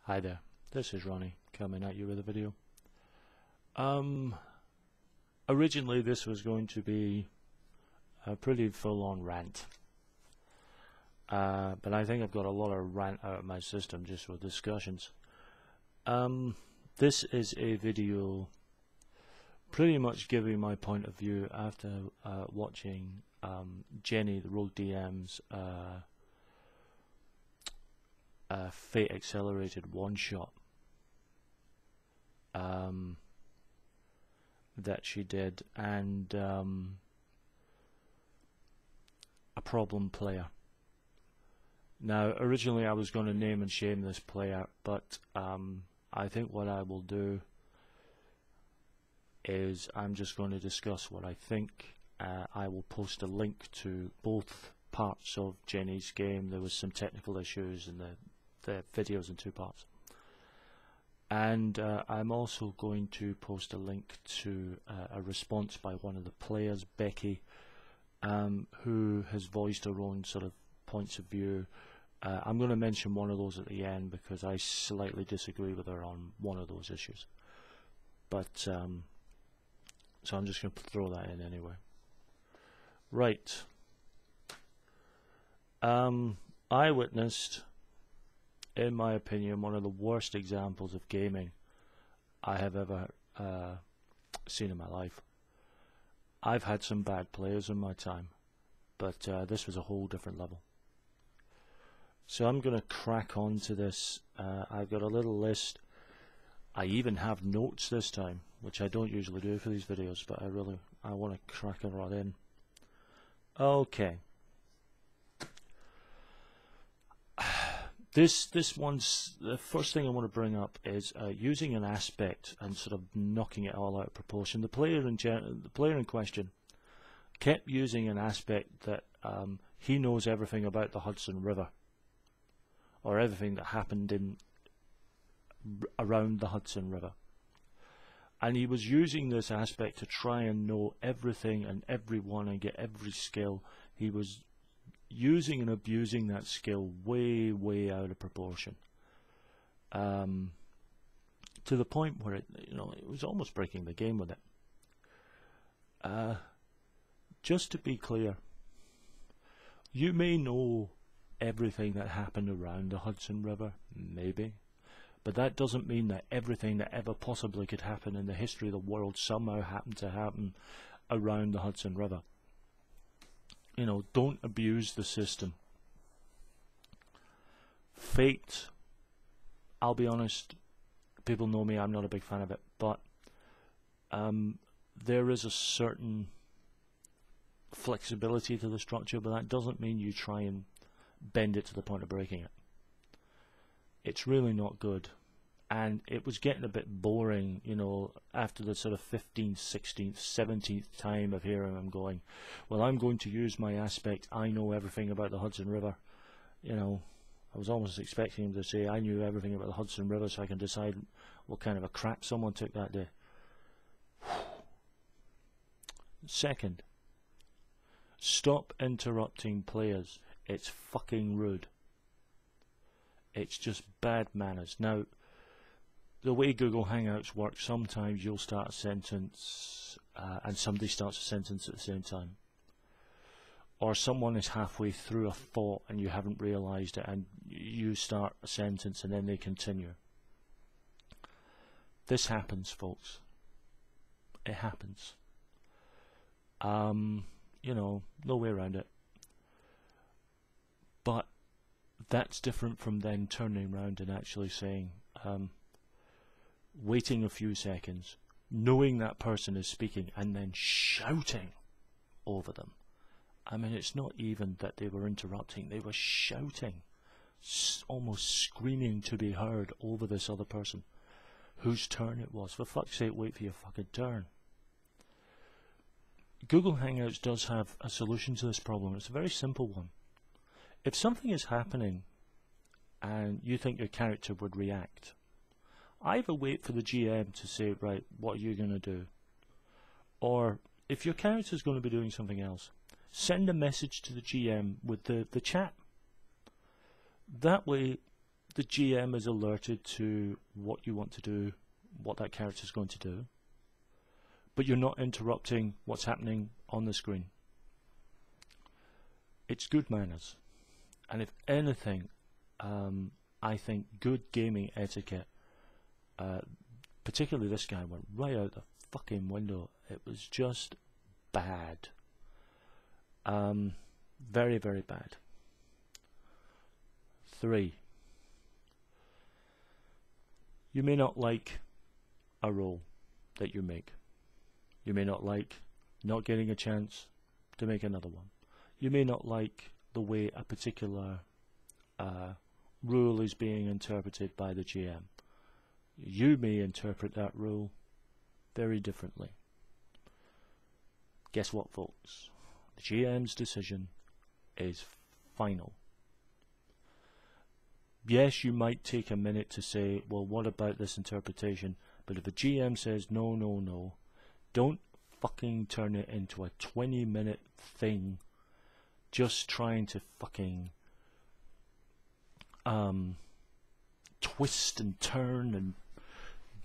Hi there, this is Ronnie coming at you with a video. Originally this was going to be a pretty full-on rant, but I think I've got a lot of rant out of my system just with discussions. This is a video pretty much giving my point of view after watching Jenny, the Rogue DM's Fate Accelerated one-shot that she did, and a problem player. Now, originally I was going to name and shame this player, but I think what I will do is I'm just going to discuss what I think. I will post a link to both parts of Jenny's game. There was some technical issues and the videos in two parts, and I'm also going to post a link to a response by one of the players, Becky, who has voiced her own sort of points of view. I'm going to mention one of those at the end because I slightly disagree with her on one of those issues, but so I'm just going to throw that in anyway. Right. I witnessed, in my opinion, one of the worst examples of gaming I have ever seen in my life. I've had some bad players in my time, but this was a whole different level. So I'm going to crack on to this. I've got a little list. I even have notes this time, which I don't usually do for these videos, but I want to crack it right in. Okay. This one's the first thing I want to bring up is using an aspect and sort of knocking it all out of proportion. The player in question kept using an aspect that he knows everything about the Hudson River, or everything that happened around the Hudson River, and he was using this aspect to try and know everything and everyone and get every skill. He was using and abusing that skill way out of proportion, to the point where it was almost breaking the game with it. Just to be clear, you may know everything that happened around the Hudson River, maybe, but that doesn't mean that everything that ever possibly could happen in the history of the world somehow happened to happen around the Hudson River. Don't abuse the system. Fate, I'll be honest, people know me, I'm not a big fan of it, but there is a certain flexibility to the structure, but that doesn't mean you try and bend it to the point of breaking it. It's really not good, and it was getting a bit boring, after the sort of 15th, 16th, 17th time of hearing him going, well, I'm going to use my aspect, I know everything about the Hudson River. I was almost expecting him to say, I knew everything about the Hudson River so I can decide what kind of a crap someone took that day. Second, stop interrupting players. It's fucking rude. It's just bad manners. Now, the way Google Hangouts work, sometimes you'll start a sentence and somebody starts a sentence at the same time. Or someone is halfway through a thought and you haven't realized it, and you start a sentence and then they continue. This happens, folks. It happens. No way around it. But that's different from then turning around and actually saying, waiting a few seconds, knowing that person is speaking, and then shouting over them. I mean, it's not even that they were interrupting, they were shouting, almost screaming to be heard over this other person, whose turn it was. For fuck's sake, wait for your fucking turn. Google Hangouts does have a solution to this problem. It's a very simple one. If something is happening and you think your character would react, either wait for the GM to say, right, what are you going to do? Or if your character is going to be doing something else, send a message to the GM with the chat. That way the GM is alerted to what you want to do, what that character is going to do, but you're not interrupting what's happening on the screen. It's good manners. And if anything, I think good gaming etiquette, particularly this guy, went right out the fucking window. It was just bad. Very, very bad. 3. You may not like a roll that you make. You may not like not getting a chance to make another one. You may not like the way a particular rule is being interpreted by the GM. You may interpret that rule very differently. Guess what, folks? The GM's decision is final. Yes, you might take a minute to say, well, what about this interpretation? But if a GM says no, no, no, don't fucking turn it into a 20-minute thing just trying to fucking twist and turn and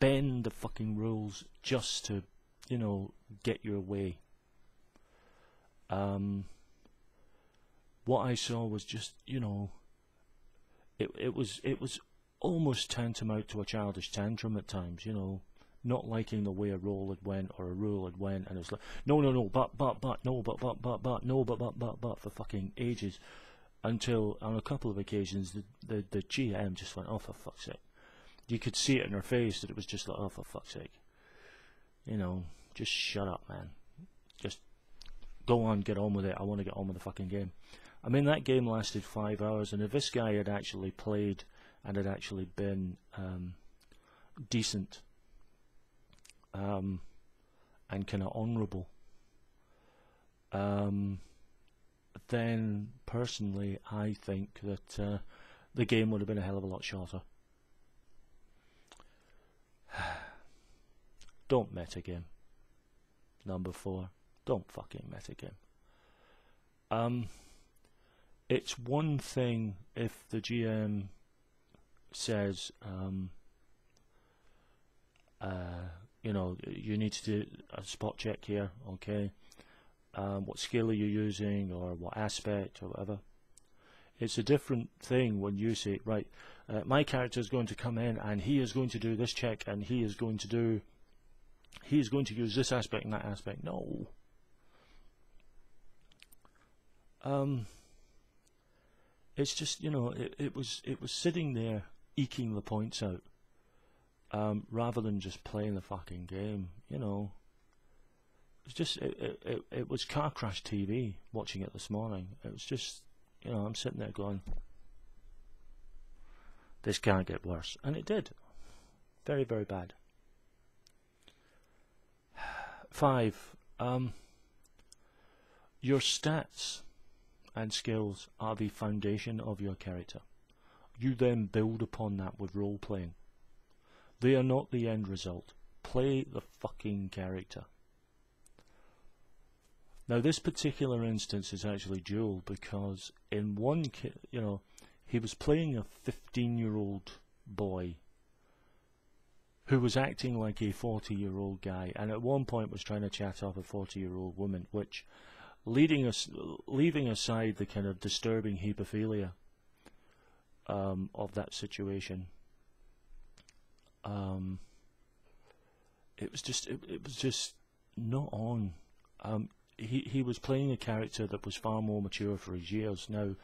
bend the fucking rules just to, you know, get your way. What I saw was just, you know, it was almost tantamount to a childish tantrum at times, you know, not liking the way a roll had went or a rule had went, and it's like, no, no, no, but, no, but, no, but, for fucking ages, until on a couple of occasions the GM just went, oh, for fuck's sake. You could see it in her face that it was just like, oh, for fuck's sake. You know, just shut up, man. Just go on, get on with it. I want to get on with the fucking game. I mean, that game lasted 5 hours, and if this guy had actually played and had actually been decent and kind of honourable, then personally I think that the game would have been a hell of a lot shorter. Don't metagame. Number 4, don't fucking metagame. It's one thing if the GM says, you know, you need to do a spot check here, okay? What skill are you using, or what aspect, or whatever. It's a different thing when you say, right, my character is going to come in and he is going to do this check and he is going to use this aspect and that aspect. No. It's just, you know, it was sitting there eking the points out, rather than just playing the fucking game, you know. It's just it was car crash TV watching it this morning. It was just, you know, I'm sitting there going, this can't get worse, and it did. Very, very bad. 5. Your stats and skills are the foundation of your character. You then build upon that with role playing. They are not the end result. Play the fucking character. Now, this particular instance is actually dual, because in one, you know, he was playing a 15-year-old boy who was acting like a 40-year-old guy, and at one point was trying to chat off a 40-year-old woman, which, leaving aside the kind of disturbing hepophilia of that situation, it was just not on. He was playing a character that was far more mature for his years. Now,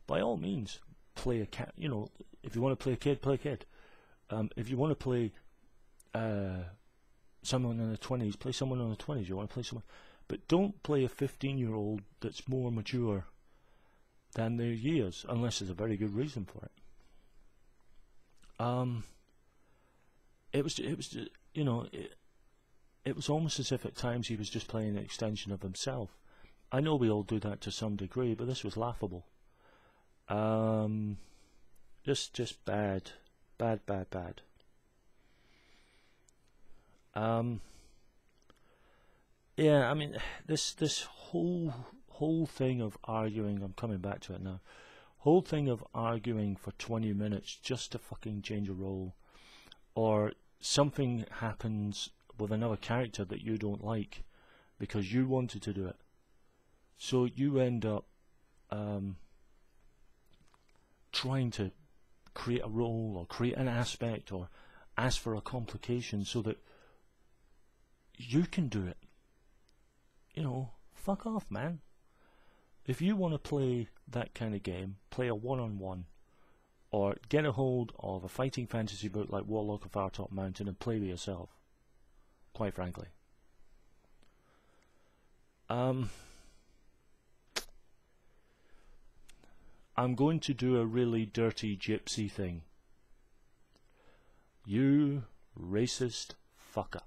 by all means, play a cat. You know, if you want to play a kid, play a kid. If you want to play someone in the 20s, play someone in the 20s. You want to play someone, but don't play a 15-year-old that's more mature than their years, unless there's a very good reason for it. It was, you know, it was almost as if at times he was just playing an extension of himself. I know we all do that to some degree, but this was laughable. Just bad. Yeah, I mean, this whole thing of arguing, I'm coming back to it now, whole thing of arguing for 20 minutes just to fucking change a role, or something happens with another character that you don't like because you wanted to do it, so you end up trying to create a role or create an aspect or ask for a complication so that you can do it. You know, fuck off, man. If you want to play that kind of game, play a one-on-one, or get a hold of a fighting fantasy book like Warlock of Artop Mountain and play with yourself, quite frankly. I'm going to do a really dirty gypsy thing. You racist fucker.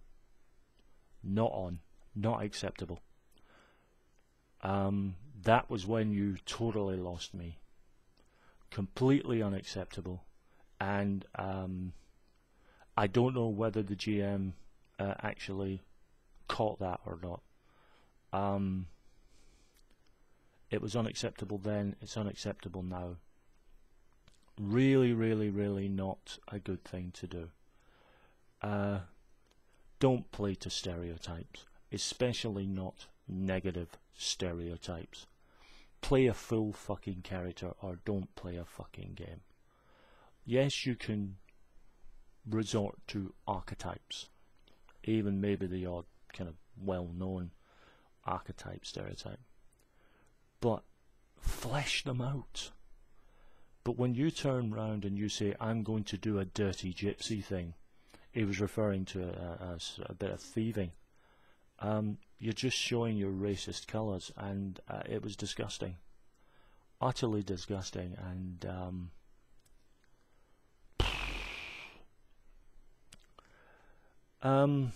Not on. Not acceptable. That was when you totally lost me. Completely unacceptable. And I don't know whether the GM actually caught that or not. It was unacceptable then, it's unacceptable now. Really, really, really not a good thing to do. Don't play to stereotypes, especially not negative stereotypes. Play a full fucking character or don't play a fucking game. Yes, you can resort to archetypes, even maybe the odd kind of well-known archetype stereotype, but flesh them out. But when you turn round and you say, I'm going to do a dirty gypsy thing, he was referring to a bit of thieving. You're just showing your racist colours, and it was disgusting. Utterly disgusting, and I'm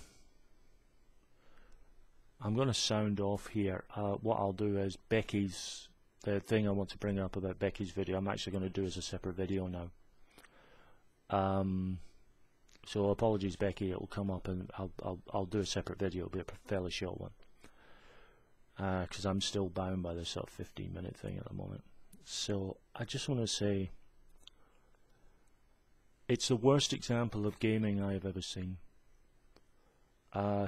going to sound off here. What I'll do is the thing I want to bring up about Becky's video, I'm actually going to do as a separate video now. So apologies, Becky, it will come up and I'll do a separate video. It'll be a fairly short one, because I'm still bound by this sort of 15-minute thing at the moment. So I just want to say, it's the worst example of gaming I have ever seen.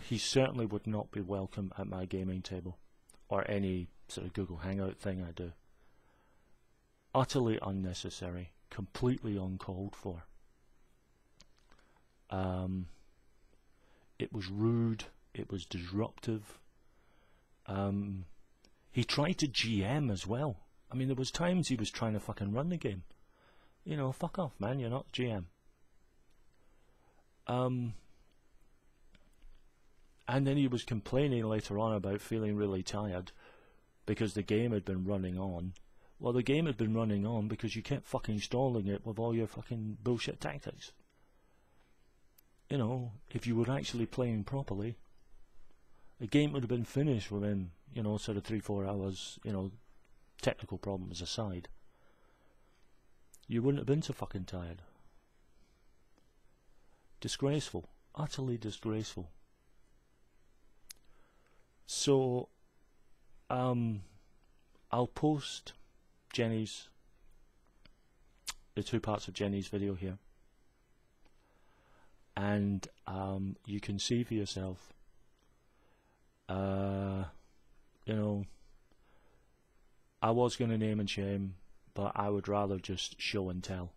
He certainly would not be welcome at my gaming table, or any sort of Google Hangout thing I do. Utterly unnecessary, completely uncalled for. It was rude, it was disruptive. He tried to GM as well. I mean, there was times he was trying to fucking run the game. You know, fuck off, man, you're not GM. And then he was complaining later on about feeling really tired because the game had been running on. Well, the game had been running on because you kept fucking stalling it with all your fucking bullshit tactics. You know, if you were actually playing properly, the game would have been finished within, you know, sort of 3-4 hours, you know, technical problems aside. You wouldn't have been so fucking tired. Disgraceful. Utterly disgraceful. So, I'll post the 2 parts of Jenny's video here, and you can see for yourself. You know, I was going to name and shame, but I would rather just show and tell,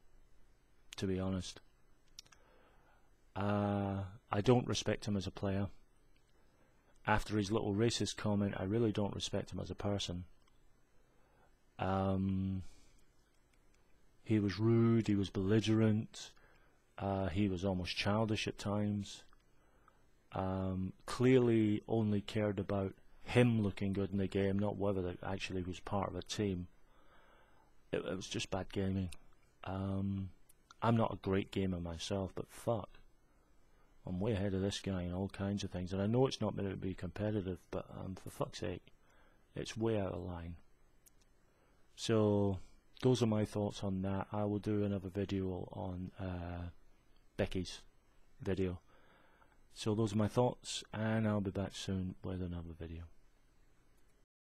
to be honest. I don't respect him as a player. After his little racist comment, I really don't respect him as a person. He was rude, he was belligerent, he was almost childish at times. Clearly only cared about him looking good in the game, not whether it actually was part of a team. It was just bad gaming. I'm not a great gamer myself, but fuck, I'm way ahead of this guy in all kinds of things. And I know it's not meant to be competitive, but for fuck's sake, it's way out of line. So those are my thoughts on that. I will do another video on Becky's video. So those are my thoughts, and I'll be back soon with another video.